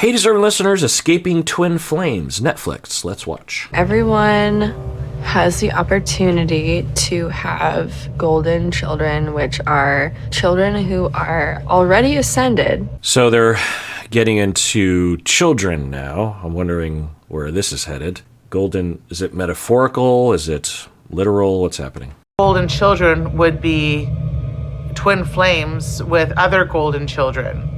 Hey, deserving listeners, Escaping Twin Flames, Netflix. Let's watch. Everyone has the opportunity to have golden children, which are children who are already ascended. So they're getting into children now. I'm wondering where this is headed. Golden, is it metaphorical? Is it literal? What's happening? Golden children would be twin flames with other golden children.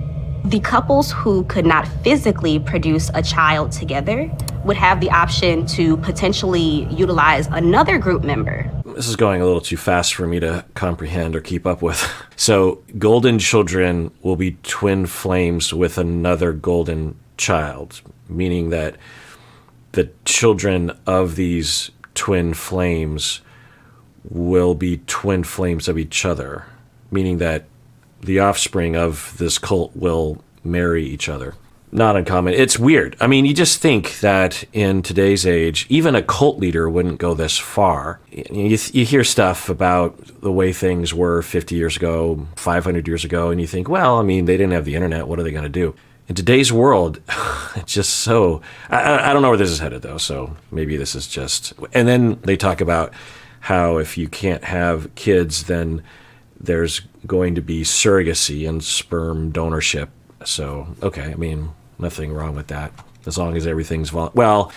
The couples who could not physically produce a child together would have the option to potentially utilize another group member. This is going a little too fast for me to comprehend or keep up with. So golden children will be twin flames with another golden child, meaning that the children of these twin flames will be twin flames of each other, meaning that the offspring of this cult will marry each other. Not uncommon. It's weird. I mean, you just think that in today's age, even a cult leader wouldn't go this far. You hear stuff about the way things were 50 years ago, 500 years ago, and you think, well, I mean, they didn't have the internet. What are they going to do? In today's world, it's just so... I don't know where this is headed, though, so maybe this is just... And then they talk about how if you can't have kids, then there's going to be surrogacy and sperm donorship. So, okay, I mean, nothing wrong with that, as long as everything's... Well,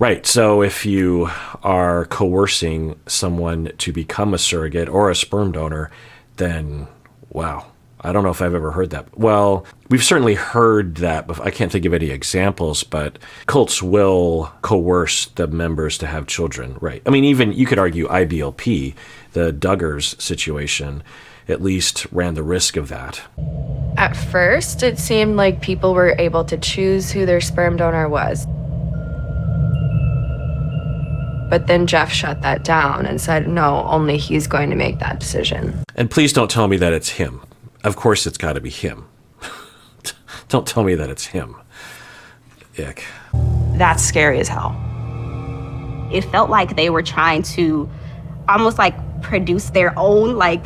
right, so if you are coercing someone to become a surrogate or a sperm donor, then, wow, I don't know if I've ever heard that. Well, we've certainly heard that, but I can't think of any examples, but cults will coerce the members to have children, right? I mean, even you could argue IBLP, the Duggars situation, at least ran the risk of that. At first, it seemed like people were able to choose who their sperm donor was. But then Jeff shut that down and said, no, only he's going to make that decision. And please don't tell me that it's him. Of course it's got to be him. Don't tell me that it's him. Ick. That's scary as hell. It felt like they were trying to almost like produce their own like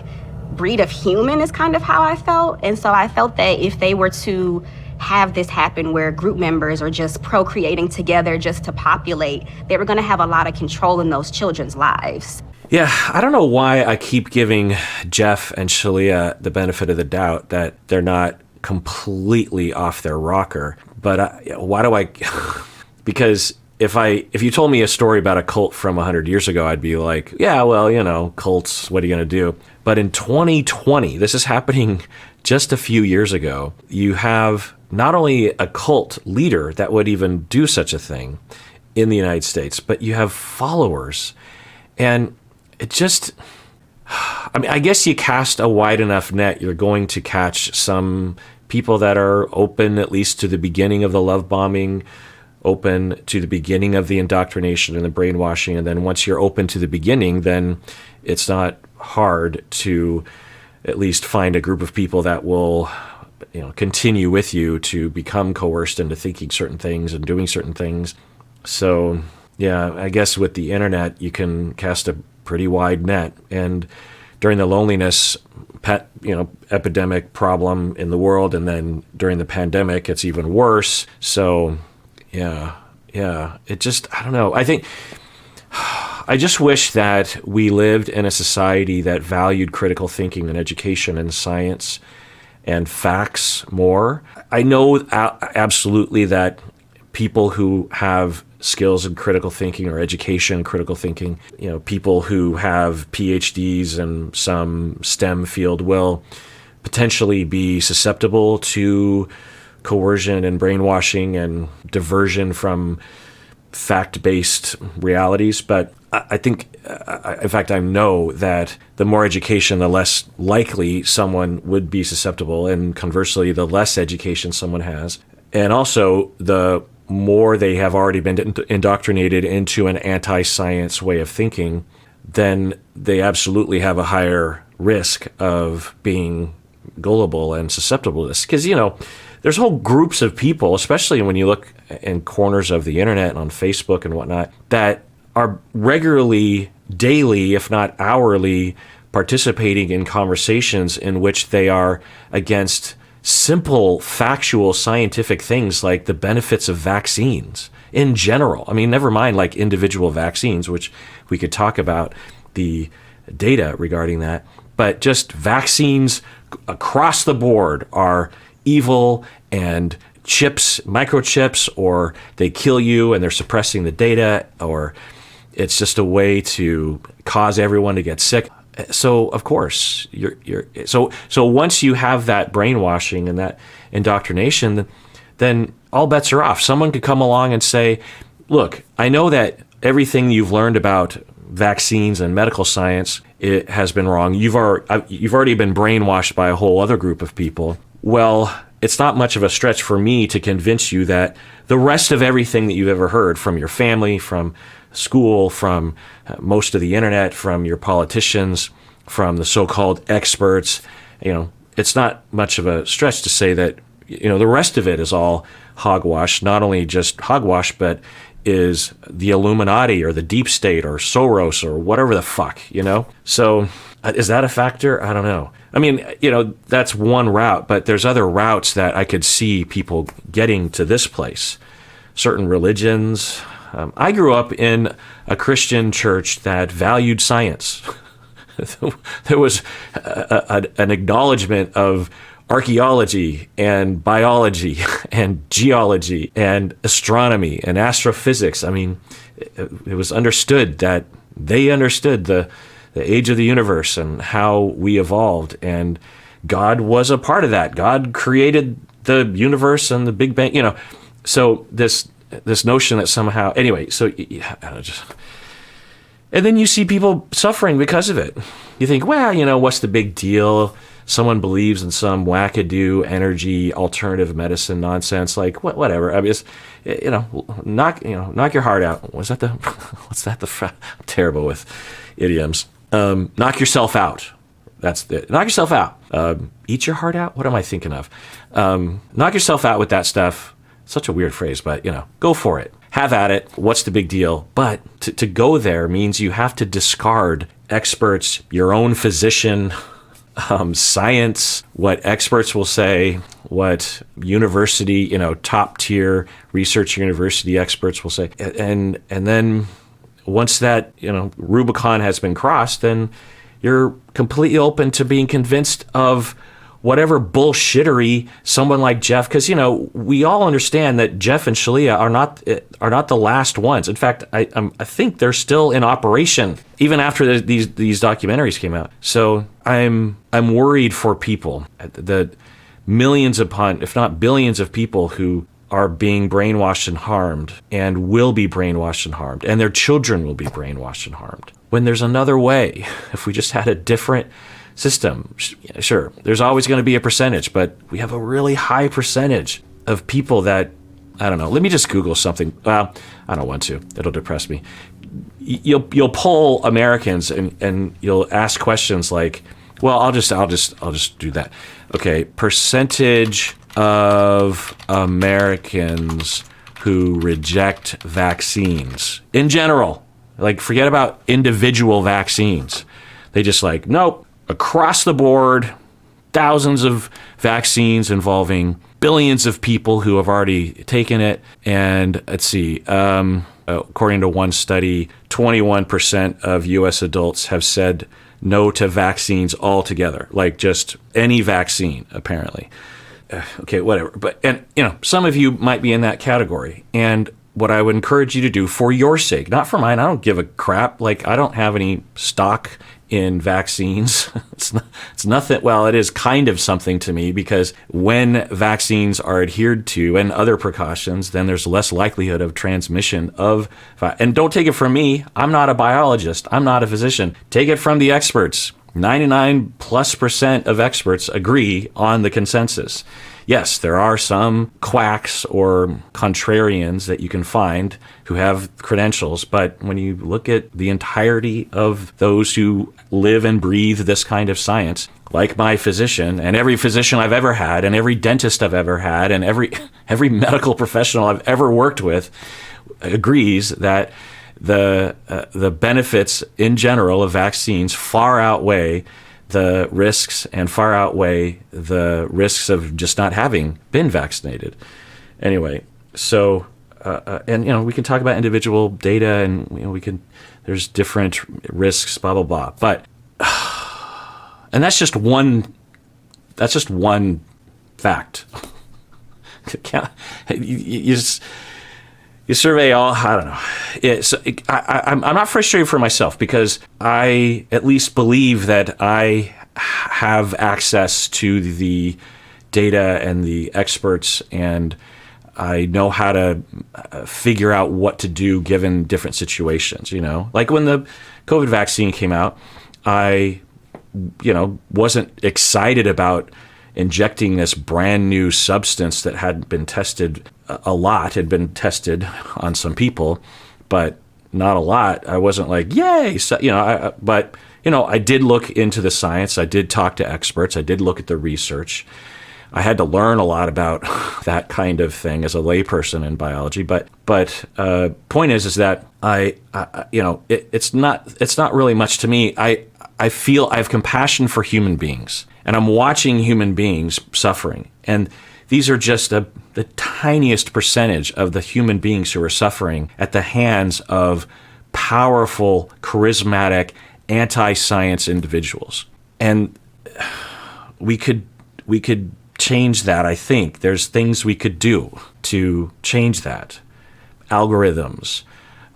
breed of human is kind of how I felt. And so I felt that if they were to have this happen where group members are just procreating together just to populate, they were going to have a lot of control in those children's lives. Yeah, I don't know why I keep giving Jeff and Shalia the benefit of the doubt that they're not completely off their rocker. But why do I... Because if you told me a story about a cult from 100 years ago, I'd be like, yeah, well, you know, cults, what are you going to do? But in 2020, this is happening just a few years ago, you have not only a cult leader that would even do such a thing in the United States, but you have followers. And it just... I mean, I guess you cast a wide enough net, you're going to catch some people that are open at least to the beginning of the love bombing, open to the beginning of the indoctrination and the brainwashing. And then once you're open to the beginning, then it's not hard to at least find a group of people that will, you know, continue with you to become coerced into thinking certain things and doing certain things. So, yeah, I guess with the internet, you can cast a pretty wide net. And during the loneliness epidemic problem in the world, and then during the pandemic, it's even worse. So, yeah, it just, I don't know. I just wish that we lived in a society that valued critical thinking and education and science and facts more. I know absolutely that people who have skills in critical thinking or education in critical thinking, you know, people who have PhDs in some STEM field will potentially be susceptible to coercion and brainwashing and diversion from fact-based realities. But I think, in fact, I know that the more education, the less likely someone would be susceptible. And conversely, the less education someone has. And also, the more they have already been indoctrinated into an anti-science way of thinking, then they absolutely have a higher risk of being gullible and susceptible to this. Because, you know, there's whole groups of people, especially when you look in corners of the internet and on Facebook and whatnot, that are regularly, daily, if not hourly, participating in conversations in which they are against simple, factual, scientific things like the benefits of vaccines in general. I mean, never mind like individual vaccines, which we could talk about the data regarding that, but just vaccines across the board are evil, and chips, microchips, or they kill you and they're suppressing the data, or it's just a way to cause everyone to get sick. So of course, so once you have that brainwashing and that indoctrination, then all bets are off. Someone could come along and say, look, I know that everything you've learned about vaccines and medical science, it has been wrong. You've already been brainwashed by a whole other group of people. Well, it's not much of a stretch for me to convince you that the rest of everything that you've ever heard from your family, from school, from most of the internet, from your politicians, from the so-called experts, it's not much of a stretch to say that, the rest of it is all hogwash, not only just hogwash, but is the Illuminati or the deep state or Soros or whatever the fuck, So is that a factor? I don't know. I mean, that's one route, but there's other routes that I could see people getting to this place. Certain religions. I grew up in a Christian church that valued science. There was an acknowledgement of archaeology and biology and geology and astronomy and astrophysics. I mean, it was understood that they understood the age of the universe and how we evolved, and God was a part of that. God created the universe and the Big Bang, So this notion that somehow, anyway, so and then you see people suffering because of it. You think, well, what's the big deal? Someone believes in some wackadoo energy, alternative medicine nonsense, like whatever. I mean, it's, knock your heart out. What's that? I'm terrible with idioms. Knock yourself out. That's it. Knock yourself out. Eat your heart out. What am I thinking of? Knock yourself out with that stuff. Such a weird phrase, but go for it. Have at it. What's the big deal? But to go there means you have to discard experts, your own physician, science, what experts will say, what university, top tier research university experts will say, and then once that Rubicon has been crossed, then you're completely open to being convinced of whatever bullshittery someone like Jeff, because we all understand that Jeff and Shalia are not the last ones. In fact, I think they're still in operation even after these documentaries came out. So I'm worried for people, the millions upon, if not billions, of people who are being brainwashed and harmed, and will be brainwashed and harmed, and their children will be brainwashed and harmed. When there's another way, if we just had a different system, sure, there's always going to be a percentage, but we have a really high percentage of people that, I don't know, let me just Google something. Well, I don't want to. It'll depress me. You'll poll Americans and you'll ask questions like, well, I'll just do that. Okay, percentage of Americans who reject vaccines in general. Like, forget about individual vaccines. They just like, nope. Across the board, thousands of vaccines involving billions of people who have already taken it. And let's see, according to one study, 21% of U.S. adults have said no to vaccines altogether, like just any vaccine, apparently. Okay, whatever. But, and some of you might be in that category. And what I would encourage you to do for your sake, not for mine, I don't give a crap. Like, I don't have any stock in vaccines. It's nothing. Well, it is kind of something to me, because when vaccines are adhered to and other precautions, then there's less likelihood of transmission of, and don't take it from me. I'm not a biologist. I'm not a physician. Take it from the experts. 99+% of experts agree on the consensus. Yes, there are some quacks or contrarians that you can find who have credentials, but when you look at the entirety of those who live and breathe this kind of science, like my physician and every physician I've ever had and every dentist I've ever had and every medical professional I've ever worked with agrees that the benefits in general of vaccines far outweigh the risks and far outweigh the risks of just not having been vaccinated. Anyway, so, and, we can talk about individual data and, there's different risks, blah, blah, blah. But, and that's just one fact. You survey all, I don't know. I'm not frustrated for myself because I at least believe that I have access to the data and the experts, and I know how to figure out what to do given different situations, Like when the COVID vaccine came out, I, wasn't excited about injecting this brand new substance that had been tested had been tested on some people, but not a lot. I wasn't like, yay! So, but I did look into the science. I did talk to experts. I did look at the research. I had to learn a lot about that kind of thing as a layperson in biology. But point is that it's not really much to me. I feel I have compassion for human beings, and I'm watching human beings suffering. And these are just the tiniest percentage of the human beings who are suffering at the hands of powerful, charismatic, anti-science individuals. And we could change that, I think. There's things we could do to change that. Algorithms,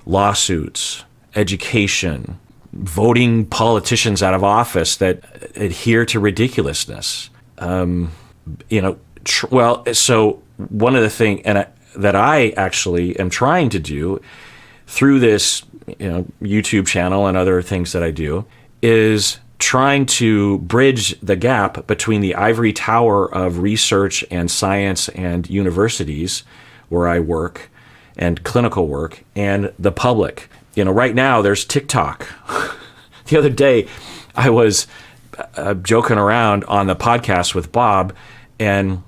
lawsuits, education, voting politicians out of office that adhere to ridiculousness. So one of the things that I actually am trying to do through this YouTube channel and other things that I do is trying to bridge the gap between the ivory tower of research and science and universities where I work and clinical work and the public. Right now there's TikTok. The other day I was joking around on the podcast with Bob, and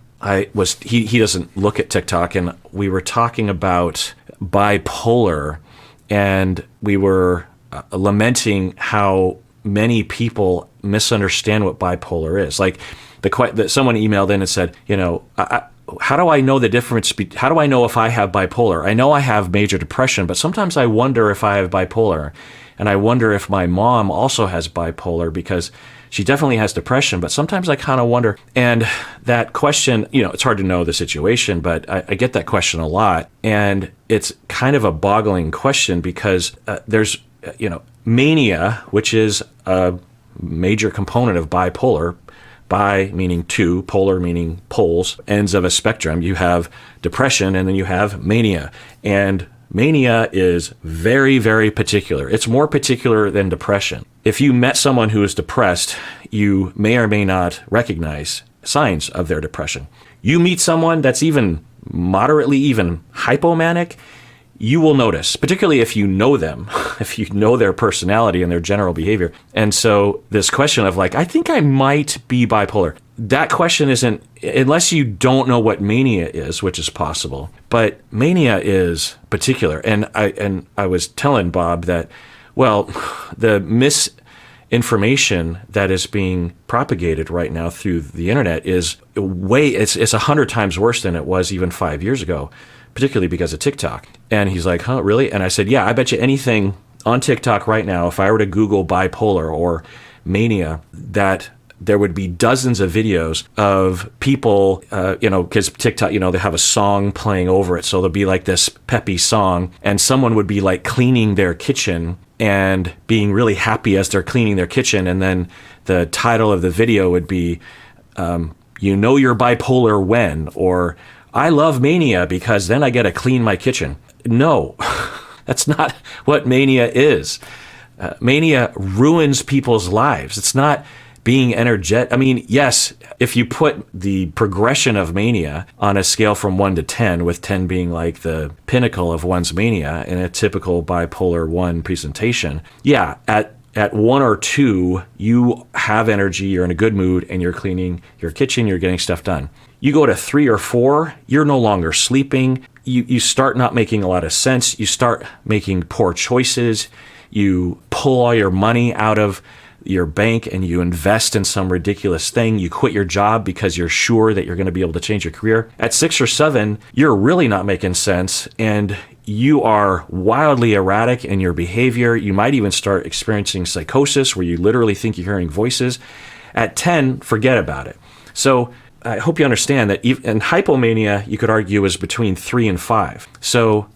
he doesn't look at TikTok, and we were talking about bipolar, and we were lamenting how many people misunderstand what bipolar is. Like someone emailed in and said, how do I know the difference? How do I know if I have bipolar? I know I have major depression, but sometimes I wonder if I have bipolar. And I wonder if my mom also has bipolar, because she definitely has depression, but sometimes I kind of wonder. And that question, it's hard to know the situation, but I get that question a lot. And it's kind of a boggling question because there's, mania, which is a major component of bipolar. Bi meaning two, polar meaning poles, ends of a spectrum. You have depression and then you have mania. And mania is very, very particular. It's more particular than depression. If you met someone who is depressed, you may or may not recognize signs of their depression. You meet someone that's even moderately, even hypomanic, you will notice, particularly if you know them, if you know their personality and their general behavior. And so this question of I think I might be bipolar, that question isn't, unless you don't know what mania is, which is possible, but mania is particular. And I was telling Bob that, the misinformation that is being propagated right now through the internet is it's 100 times worse than it was even 5 years ago, particularly because of TikTok. And he's like, huh, really? And I said, yeah, I bet you anything on TikTok right now, if I were to Google bipolar or mania, that there would be dozens of videos of people, because TikTok, they have a song playing over it. So there'll be this peppy song, and someone would be cleaning their kitchen and being really happy as they're cleaning their kitchen. And then the title of the video would be, you're bipolar when, or I love mania because then I get to clean my kitchen. No, that's not what mania is. Mania ruins people's lives. It's not being energetic. I mean, yes, if you put the progression of mania on a scale from 1 to 10, with 10 being the pinnacle of one's mania in a typical bipolar 1 presentation, yeah, at 1 or 2, you have energy, you're in a good mood, and you're cleaning your kitchen, you're getting stuff done. You go to 3 or 4, you're no longer sleeping. You start not making a lot of sense. You start making poor choices. You pull all your money out of your bank and you invest in some ridiculous thing. You quit your job because you're sure that you're going to be able to change your career. At 6 or 7, you're really not making sense, and you are wildly erratic in your behavior. You might even start experiencing psychosis where you literally think you're hearing voices. At 10, forget about it. So I hope you understand that in hypomania, you could argue, is between 3 and 5. So,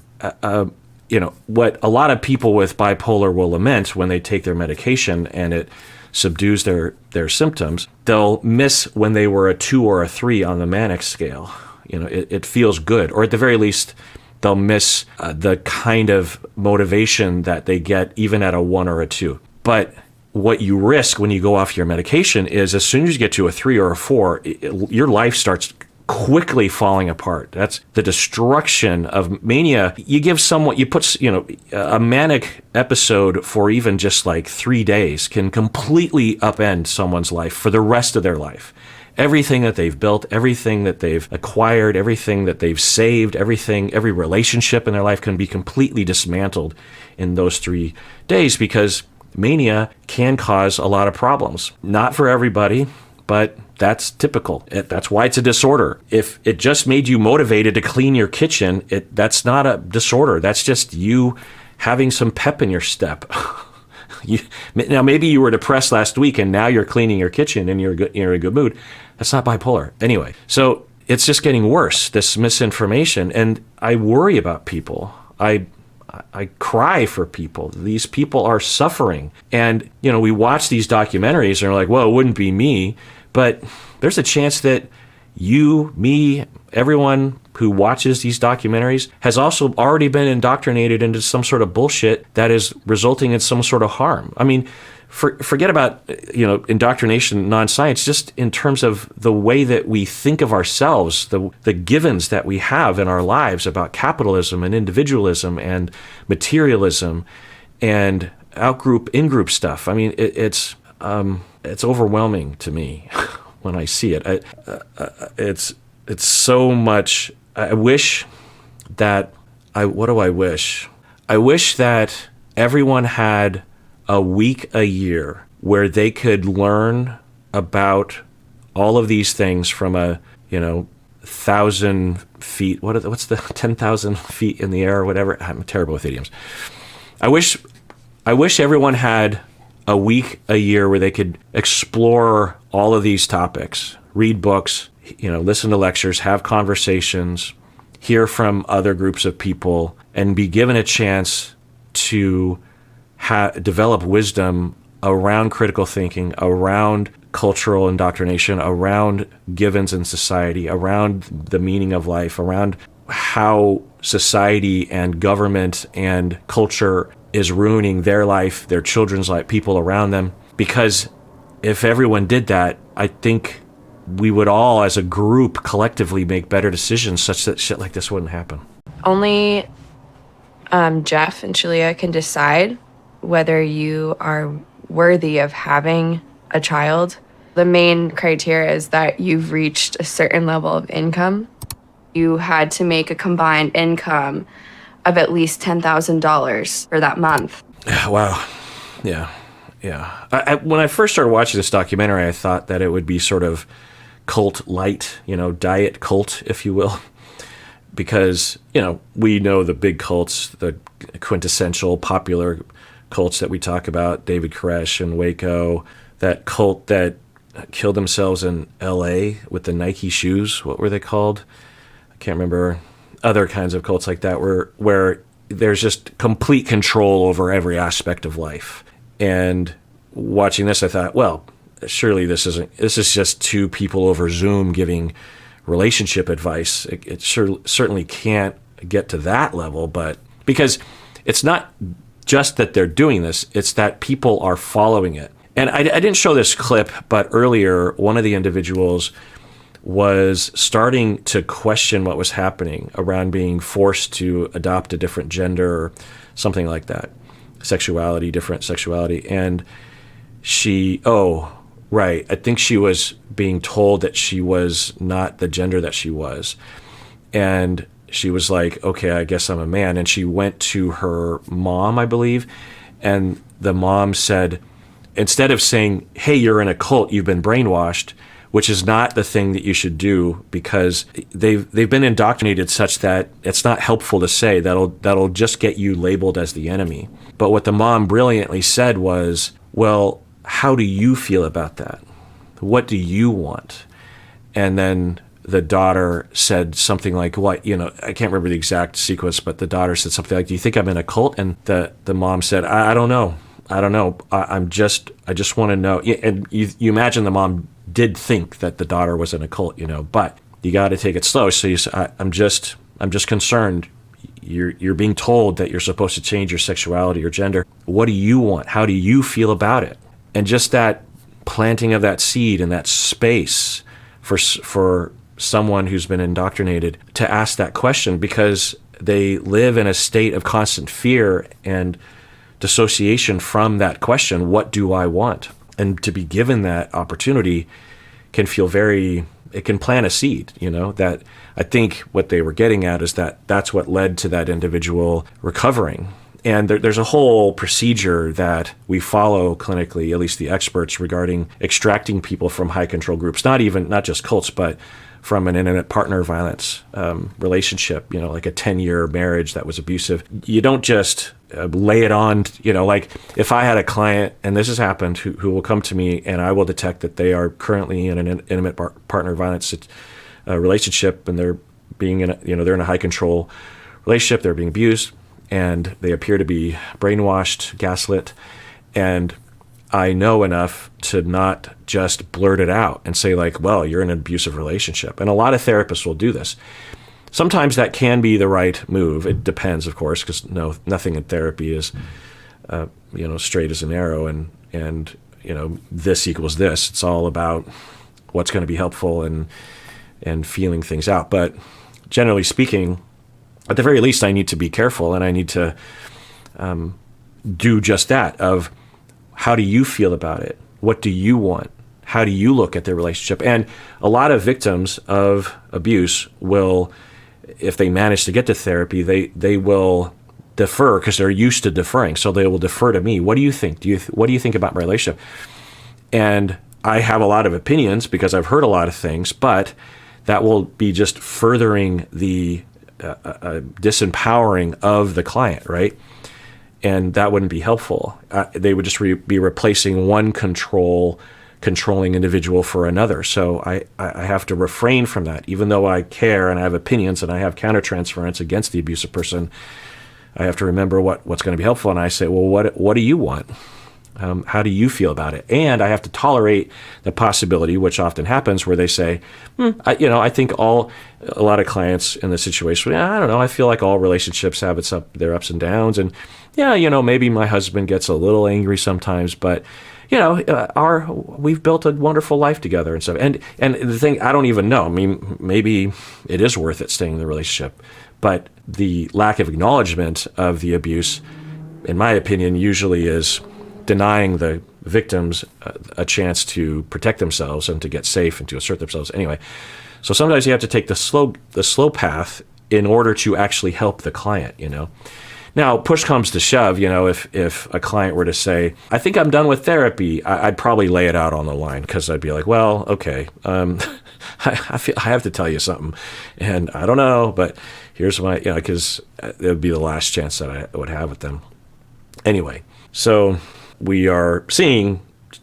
what a lot of people with bipolar will lament when they take their medication and it subdues their symptoms, they'll miss when they were a 2 or a 3 on the manic scale. It feels good, or at the very least, they'll miss the kind of motivation that they get even at a 1 or a 2. But what you risk when you go off your medication is as soon as you get to a 3 or a 4, your life starts quickly falling apart. That's the destruction of mania. You give someone, you put, a manic episode for even just like 3 days can completely upend someone's life for the rest of their life. Everything that they've built, everything that they've acquired, everything that they've saved, every relationship in their life can be completely dismantled in those 3 days, because mania can cause a lot of problems. Not for everybody, but that's typical. That's why it's a disorder. If it just made you motivated to clean your kitchen, that's not a disorder. That's just you having some pep in your step. Now, maybe you were depressed last week and now you're cleaning your kitchen and you're in a good mood. That's not bipolar. Anyway, so it's just getting worse, this misinformation. And I worry about people. I cry for people. These people are suffering. And, we watch these documentaries and are like, well, it wouldn't be me. But there's a chance that you, me, everyone who watches these documentaries has also already been indoctrinated into some sort of bullshit that is resulting in some sort of harm. I mean, forget about, indoctrination, non-science, just in terms of the way that we think of ourselves, the givens that we have in our lives about capitalism and individualism and materialism and out-group, in-group stuff. I mean, it's overwhelming to me when I see it. It's so much. I wish that what do I wish? I wish that everyone had a week a year where they could learn about all of these things from 1,000 feet. What's the 10,000 feet in the air or whatever? I'm terrible with idioms. I wish everyone had a week a year where they could explore all of these topics, read books, listen to lectures, have conversations, hear from other groups of people, and be given a chance to develop wisdom around critical thinking, around cultural indoctrination, around givens in society, around the meaning of life, around how society and government and culture is ruining their life, their children's life, people around them. Because if everyone did that, I think we would all, as a group, collectively make better decisions such that shit like this wouldn't happen. Only Jeff and Shalia can decide whether you are worthy of having a child. The main criteria is that you've reached a certain level of income. You had to make a combined income of at least $10,000 for that month. Wow. Yeah. When I first started watching this documentary, I thought that it would be sort of cult light, diet cult, if you will. Because, we know the big cults, the quintessential popular cults that we talk about, David Koresh and Waco, that cult that killed themselves in L.A. with the Nike shoes. What were they called? I can't remember. Other kinds of cults like that where there's just complete control over every aspect of life. And watching this, I thought, well, surely this is just two people over Zoom giving relationship advice. It certainly can't get to that level, but because it's not just that they're doing this, it's that people are following it. And I didn't show this clip, but earlier, one of the individuals was starting to question what was happening around being forced to adopt a different gender or something like that. Different sexuality. And I think she was being told that she was not the gender that she was. And she was like, okay, I guess I'm a man. And she went to her mom, I believe, and the mom said, instead of saying, hey, you're in a cult, you've been brainwashed, which is not the thing that you should do, because they've been indoctrinated such that it's not helpful to say. That'll just get you labeled as the enemy. But what the mom brilliantly said was, well, how do you feel about that? What do you want? And then the daughter said something like, what, I can't remember the exact sequence, but the daughter said something like, do you think I'm in a cult? And the mom said, I don't know. I just want to know. Yeah, and you imagine the mom did think that the daughter was in a cult, but you got to take it slow. So you say, I'm just concerned. You're being told that you're supposed to change your sexuality or gender. What do you want? How do you feel about it? And just that planting of that seed in that space for someone who's been indoctrinated to ask that question, because they live in a state of constant fear and dissociation from that question, what do I want? And to be given that opportunity can feel it can plant a seed, that I think what they were getting at is that that's what led to that individual recovering. And there's a whole procedure that we follow clinically, at least the experts, regarding extracting people from high control groups, not just cults, but from an intimate partner violence relationship, like a 10-year marriage that was abusive. You don't just lay it on, like if I had a client, and this has happened, who will come to me and I will detect that they are currently in an intimate partner violence relationship, and they're being they're in a high control relationship, they're being abused, and they appear to be brainwashed, gaslit, and I know enough to not just blurt it out and say like, well, you're in an abusive relationship. And a lot of therapists will do this. Sometimes that can be the right move. It depends, of course, because nothing in therapy is, straight as an arrow and this equals this. It's all about what's going to be helpful and feeling things out. But generally speaking, at the very least, I need to be careful, and I need to do just that of, how do you feel about it? What do you want? How do you look at their relationship? And a lot of victims of abuse will, if they manage to get to therapy, they will defer because they're used to deferring. So they will defer to me. What do you think? What do you think about my relationship? And I have a lot of opinions because I've heard a lot of things, but that will be just furthering the disempowering of the client, right? And that wouldn't be helpful. They would just be replacing one controlling individual for another. So I have to refrain from that. Even though I care and I have opinions and I have countertransference against the abusive person, I have to remember what's going to be helpful. And I say, well, what do you want? How do you feel about it? And I have to tolerate the possibility, which often happens, where they say, I think a lot of clients in this situation, I don't know, I feel like all relationships have their ups and downs. And maybe my husband gets a little angry sometimes, but we've built a wonderful life together and stuff. And the thing, I don't even know. I mean, maybe it is worth it staying in the relationship, but the lack of acknowledgement of the abuse, in my opinion, usually is denying the victims a chance to protect themselves and to get safe and to assert themselves. Anyway, so sometimes you have to take the slow path in order to actually help the client. Now, push comes to shove, if a client were to say, I think I'm done with therapy, I'd probably lay it out on the line, because I'd be like, well, okay, I have to tell you something, and I don't know, but here's my, because it would be the last chance that I would have with them. Anyway, so we are seeing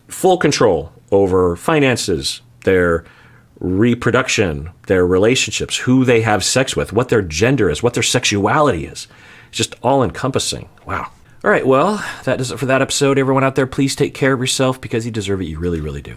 full control over finances, their reproduction, their relationships, who they have sex with, what their gender is, what their sexuality is. It's just all encompassing. Wow. All right, well, that does it for that episode. Everyone out there, please take care of yourself because you deserve it. You really, really do.